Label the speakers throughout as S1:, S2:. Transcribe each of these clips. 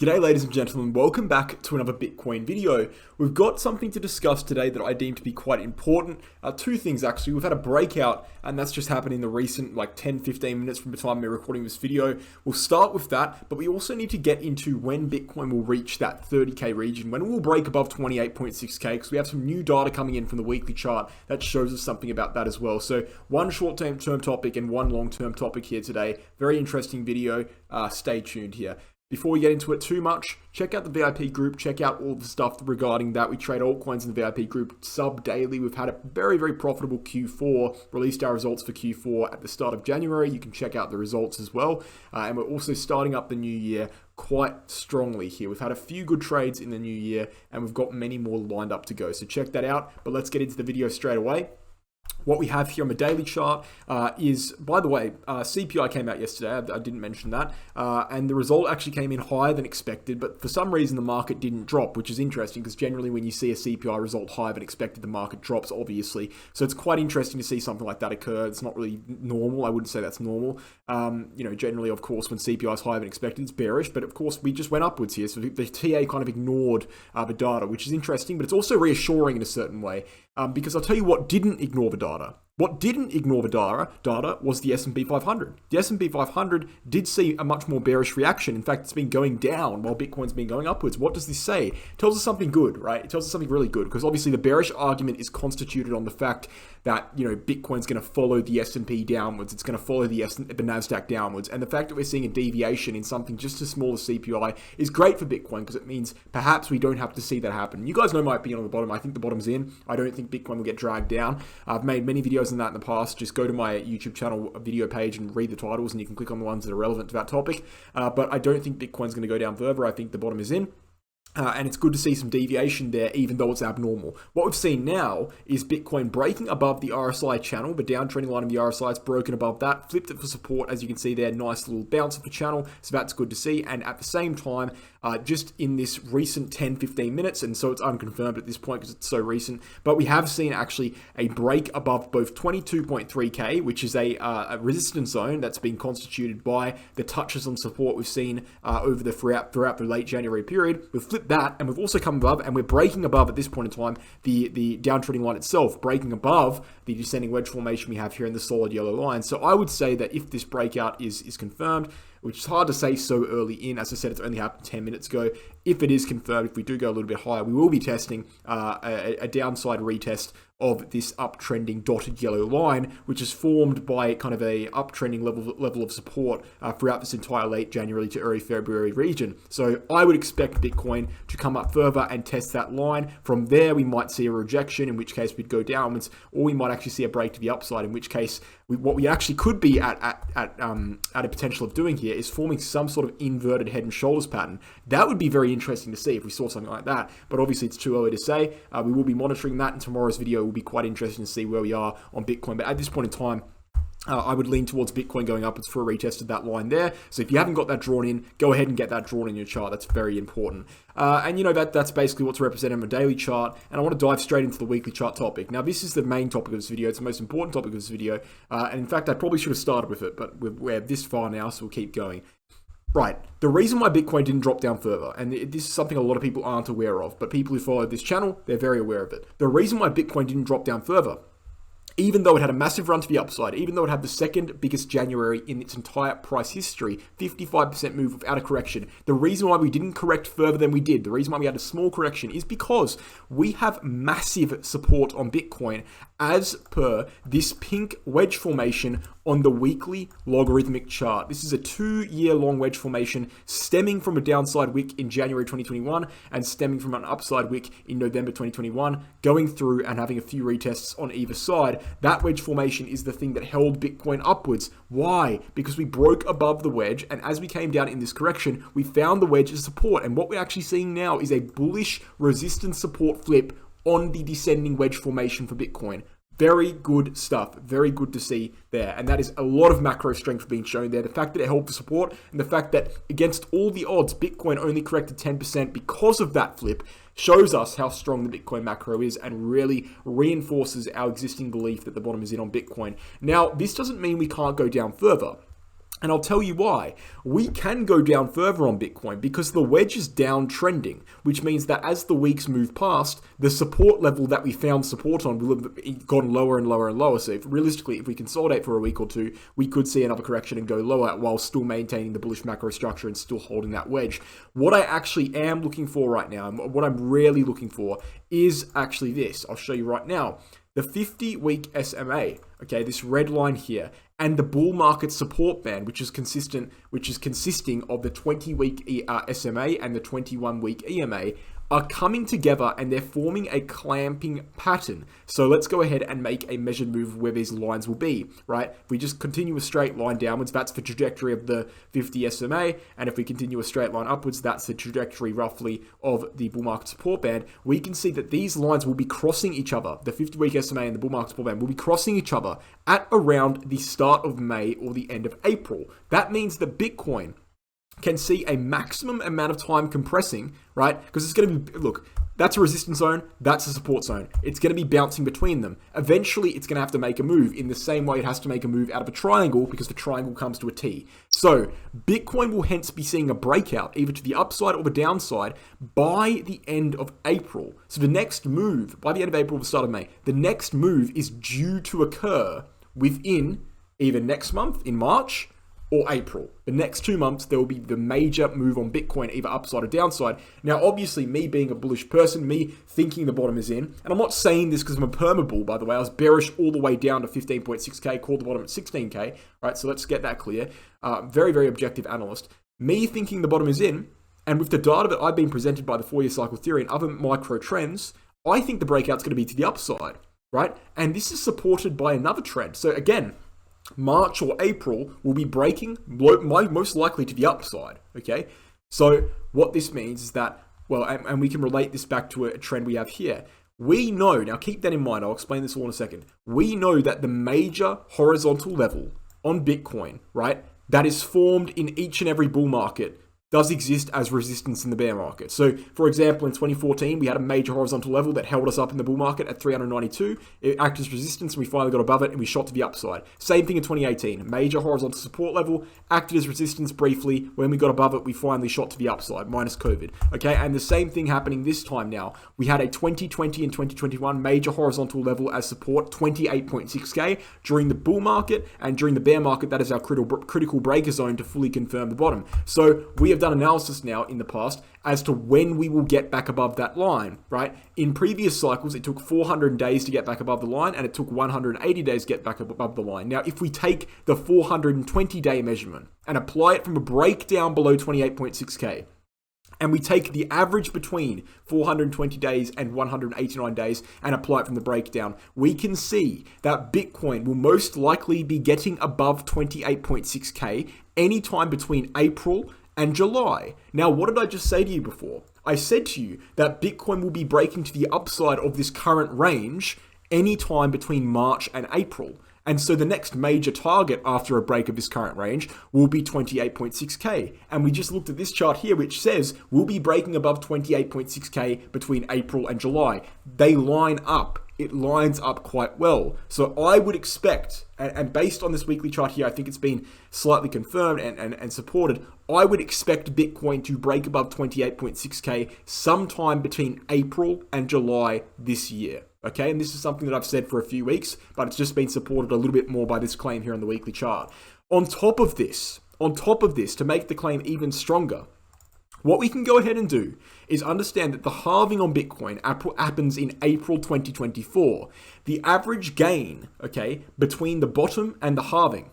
S1: G'day ladies and gentlemen, welcome back to another Bitcoin video. We've got something to discuss today that I deem to be quite important. Two things actually. We've had a breakout and that's just happened in the recent 10-15 minutes from the time we're recording this video. We'll start with that, but we also need to get into when Bitcoin will reach that 30k region, when it will break above 28.6k, because we have some new data coming in from the weekly chart that shows us something about that as well. So one short-term topic and one long-term topic here today. Very interesting video. Stay tuned here. Before we get into it too much, check out the VIP group, check out all the stuff regarding that. We trade altcoins in the VIP group sub-daily. We've had a very, very profitable Q4, released our results for Q4 at the start of January. You can check out the results as well. And we're also starting up the new year quite strongly here. We've had a few good trades in the new year and we've got many more lined up to go. So check that out, but let's get into the video straight away. What we have here on the daily chart is, by the way, CPI came out yesterday. I didn't mention that. And the result actually came in higher than expected, but for some reason the market didn't drop, which is interesting because generally when you see a CPI result higher than expected, the market drops, obviously. So it's quite interesting to see something like that occur. It's not really normal. I wouldn't say that's normal. Generally, of course, when CPI is higher than expected, it's bearish, but of course we just went upwards here. So the TA kind of ignored the data, which is interesting, but it's also reassuring in a certain way. Because I'll tell you what didn't ignore the data. What didn't ignore the data was the S&P 500. The S&P 500 did see a much more bearish reaction. In fact, it's been going down while Bitcoin's been going upwards. What does this say? It tells us something good, right? It tells us something really good because obviously the bearish argument is constituted on the fact that, Bitcoin's going to follow the S&P downwards. It's going to follow the NASDAQ downwards. And the fact that we're seeing a deviation in something just as small as CPI is great for Bitcoin because it means perhaps we don't have to see that happen. You guys know my opinion on the bottom. I think the bottom's in. I don't think Bitcoin will get dragged down. I've made many videos on that in the past. Just go to my YouTube channel video page and read the titles and you can click on the ones that are relevant to that topic. But I don't think Bitcoin's going to go down further. I think the bottom is in. And it's good to see some deviation there, even though it's abnormal. What we've seen now is Bitcoin breaking above the RSI channel. The downtrending line of the RSI is broken above that, flipped it for support. As you can see there, nice little bounce of the channel. So that's good to see. And at the same time, just in this recent 10-15 minutes, and so it's unconfirmed at this point because it's so recent, but we have seen actually a break above both 22.3k, which is a resistance zone that's been constituted by the touches on support we've seen over throughout the late January period. We've flipped that, and we've also come above, and we're breaking above at this point in time the downtrending line itself, breaking above the descending wedge formation we have here in the solid yellow line. So I would say that if this breakout is confirmed, which is hard to say so early in. As I said, it's only happened 10 minutes ago. If it is confirmed, if we do go a little bit higher, we will be testing a downside retest of this uptrending dotted yellow line, which is formed by kind of a uptrending level of support throughout this entire late January to early February region. So I would expect Bitcoin to come up further and test that line. From there, we might see a rejection, in which case we'd go downwards, or we might actually see a break to the upside, in which case what we actually could be at a potential of doing here is forming some sort of inverted head and shoulders pattern. That would be very interesting to see if we saw something like that, but obviously it's too early to say. We will be monitoring that, and tomorrow's video will be quite interesting to see where we are on Bitcoin. But at this point in time, I would lean towards Bitcoin going upwards for a retest of that line there. So if you haven't got that drawn in, go ahead and get that drawn in your chart. That's very important. That's basically what's represented on the daily chart. And I want to dive straight into the weekly chart topic. Now, this is the main topic of this video. It's the most important topic of this video. And in fact, I probably should have started with it, but we're this far now, so we'll keep going. Right, the reason why Bitcoin didn't drop down further, and this is something a lot of people aren't aware of, but people who follow this channel, they're very aware of it. The reason why Bitcoin didn't drop down further, even though it had a massive run to the upside, even though it had the second biggest January in its entire price history, 55% move without a correction. The reason why we didn't correct further than we did, the reason why we had a small correction is because we have massive support on Bitcoin as per this pink wedge formation on the weekly logarithmic chart. This is a 2-year long wedge formation stemming from a downside wick in January 2021 and stemming from an upside wick in November 2021, going through and having a few retests on either side. That wedge formation is the thing that held Bitcoin upwards. Why? Because we broke above the wedge, and as we came down in this correction, we found the wedge as support. And what we're actually seeing now is a bullish resistance support flip on the descending wedge formation for Bitcoin. Very good stuff. Very good to see there. And that is a lot of macro strength being shown there. The fact that it held for support and the fact that against all the odds, Bitcoin only corrected 10% because of that flip shows us how strong the Bitcoin macro is and really reinforces our existing belief that the bottom is in on Bitcoin. Now, this doesn't mean we can't go down further. And I'll tell you why. We can go down further on Bitcoin because the wedge is downtrending, which means that as the weeks move past, the support level that we found support on will have gone lower and lower and lower. So realistically, if we consolidate for a week or two, we could see another correction and go lower while still maintaining the bullish macro structure and still holding that wedge. What I actually am looking for right now, and what I'm really looking for, is actually this. I'll show you right now. The 50-week SMA, okay, this red line here, and the bull market support band, which is consisting of the 20-week SMA and the 21-week EMA, are coming together and they're forming a clamping pattern. So let's go ahead and make a measured move where these lines will be, right? If we just continue a straight line downwards, that's the trajectory of the 50 SMA. And if we continue a straight line upwards, that's the trajectory roughly of the bull market support band. We can see that these lines will be crossing each other. The 50-week SMA and the bull market support band will be crossing each other at around the start of May or the end of April. That means that Bitcoin can see a maximum amount of time compressing, right? Because it's going to be, look, that's a resistance zone, that's a support zone. It's going to be bouncing between them. Eventually, it's going to have to make a move in the same way it has to make a move out of a triangle because the triangle comes to a T. So Bitcoin will hence be seeing a breakout either to the upside or the downside by the end of April. So the next move, by the end of April or the start of May, the next move is due to occur within either next month in March or April. The next 2 months, there will be the major move on Bitcoin, either upside or downside. Now, obviously, me being a bullish person, me thinking the bottom is in, and I'm not saying this because I'm a permabull, by the way. I was bearish all the way down to 15.6K, called the bottom at 16K, right? So let's get that clear. Very, very objective analyst. Me thinking the bottom is in, and with the data that I've been presented by the 4-year cycle theory and other micro trends, I think the breakout's going to be to the upside, right? And this is supported by another trend. So again, March or April will be breaking most likely to the upside, okay? So what this means is that, well, and we can relate this back to a trend we have here. We know, now keep that in mind, I'll explain this all in a second. We know that the major horizontal level on Bitcoin, right, that is formed in each and every bull market does exist as resistance in the bear market. So, for example, in 2014, we had a major horizontal level that held us up in the bull market at 392. It acted as resistance, and we finally got above it, and we shot to the upside. Same thing in 2018. Major horizontal support level, acted as resistance briefly. When we got above it, we finally shot to the upside, minus COVID. Okay, and the same thing happening this time now. We had a 2020 and 2021 major horizontal level as support, 28.6K, during the bull market, and during the bear market, that is our critical breaker zone to fully confirm the bottom. So, we have done analysis now in the past as to when we will get back above that line, right? In previous cycles, it took 400 days to get back above the line, and it took 180 days to get back above the line. Now, if we take the 420-day measurement and apply it from a breakdown below 28.6K, and we take the average between 420 days and 189 days and apply it from the breakdown, we can see that Bitcoin will most likely be getting above 28.6K anytime between April and July. Now, what did I just say to you before? I said to you that Bitcoin will be breaking to the upside of this current range anytime between March and April. And so the next major target after a break of this current range will be 28.6K. And we just looked at this chart here, which says we'll be breaking above 28.6K between April and July. They line up. It lines up quite well. So I would expect, and based on this weekly chart here, I think it's been slightly confirmed and supported, I would expect Bitcoin to break above 28.6K sometime between April and July this year. Okay, and this is something that I've said for a few weeks, but it's just been supported a little bit more by this claim here on the weekly chart. On top of this, to make the claim even stronger, what we can go ahead and do is understand that the halving on Bitcoin happens in April 2024. The average gain, okay, between the bottom and the halving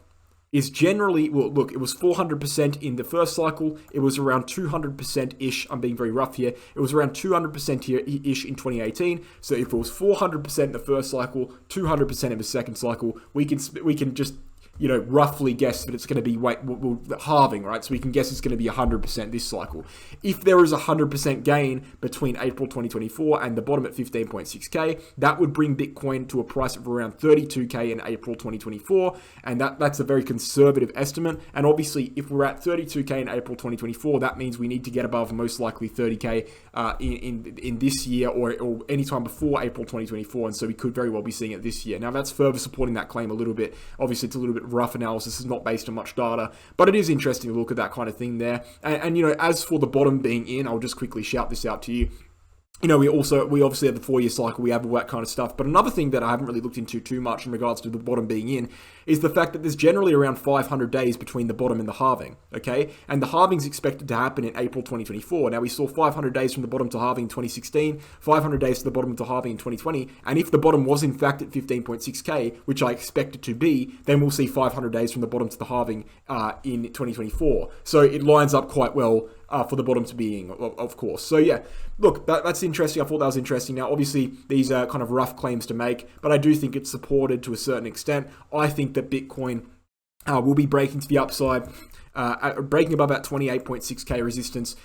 S1: is generally, well, look, it was 400% in the first cycle. It was around 200%-ish. I'm being very rough here. It was around 200% here-ish in 2018. So if it was 400% in the first cycle, 200% in the second cycle, we can just, roughly guess that it's going to be halving, right? So we can guess it's going to be 100% this cycle. If there is 100% gain between April 2024 and the bottom at 15.6K, that would bring Bitcoin to a price of around 32K in April 2024. And that's a very conservative estimate. And obviously, if we're at 32K in April 2024, that means we need to get above most likely 30K in this year or anytime before April 2024. And so we could very well be seeing it this year. Now, that's further supporting that claim a little bit. Obviously, it's a little bit rough analysis. It's not based on much data, but it is interesting to look at that kind of thing there. And you know, as for the bottom being in, I'll just quickly shout this out to you. You know, we obviously have the 4-year cycle, we have all that kind of stuff. But another thing that I haven't really looked into too much in regards to the bottom being in is the fact that there's generally around 500 days between the bottom and the halving, okay? And the halving's expected to happen in April 2024. Now, we saw 500 days from the bottom to halving in 2016, 500 days to the bottom to halving in 2020. And if the bottom was in fact at 15.6K, which I expect it to be, then we'll see 500 days from the bottom to the halving in 2024. So it lines up quite well for the bottom to be in, of course. So yeah, look, that's interesting. I thought that was interesting. Now, obviously, these are kind of rough claims to make, but I do think it's supported to a certain extent. I think that Bitcoin will be breaking to the upside, breaking above that 28.6K resistance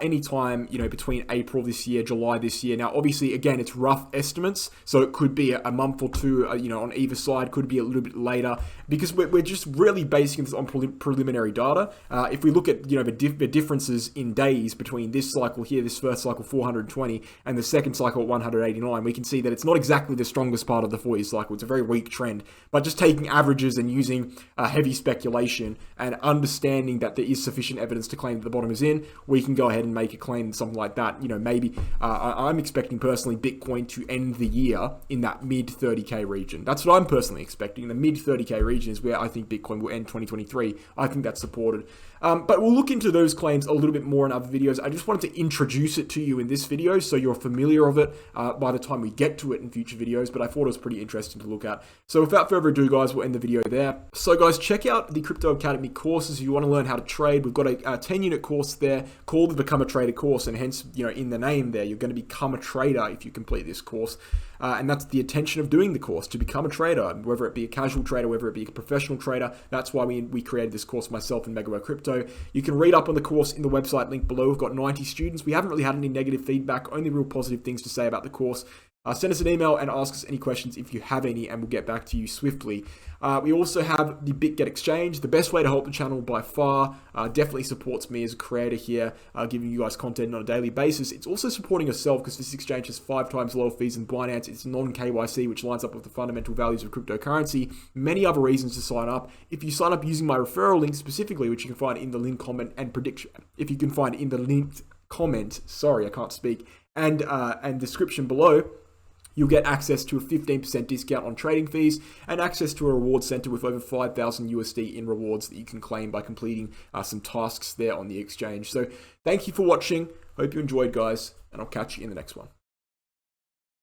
S1: anytime, you know, between April this year, July this year. Now, obviously, again, it's rough estimates, so it could be a month or two, you know, on either side, could be a little bit later, because we're just really basing this on preliminary data. If we look at, you know, the differences in days between this cycle here, this first cycle 420, and the second cycle at 189, we can see that it's not exactly the strongest part of the 4-year cycle. It's a very weak trend, but just taking averages and using heavy speculation and understanding that there is sufficient evidence to claim that the bottom is in, we can go ahead and make a claim, something like that. You know, maybe I'm expecting personally Bitcoin to end the year in that mid 30K region. That's what I'm personally expecting. The mid 30K region is where I think Bitcoin will end 2023. I think that's supported. But we'll look into those claims a little bit more in other videos. I just wanted to introduce it to you in this video so you're familiar of it by the time we get to it in future videos, but I thought it was pretty interesting to look at. So without further ado, guys, we'll end the video there. So guys, check out the Crypto Academy courses if you want to learn how to trade. We've got a 10-unit course there called the Become a Trader course, and hence, you know, in the name there, you're going to become a trader if you complete this course. And that's the intention of doing the course, to become a trader, whether it be a casual trader, whether it be a professional trader. That's why we created this course, myself and Megaware Crypto. You can read up on the course in the website link below. We've got 90 students. We haven't really had any negative feedback, only real positive things to say about the course. Send us an email and ask us any questions if you have any, and we'll get back to you swiftly. We also have the Bitget Exchange, the best way to help the channel by far. Definitely supports me as a creator here, giving you guys content on a daily basis. It's also supporting yourself because this exchange has 5 times lower fees than Binance. It's non-KYC, which lines up with the fundamental values of cryptocurrency. Many other reasons to sign up. If you sign up using my referral link specifically, which you can find in the link comment and prediction, if you can find in the linked comment, sorry, I can't speak, and description below, you'll get access to a 15% discount on trading fees and access to a reward center with over 5,000 USD in rewards that you can claim by completing some tasks there on the exchange. So thank you for watching. Hope you enjoyed, guys, and I'll catch you in the next one.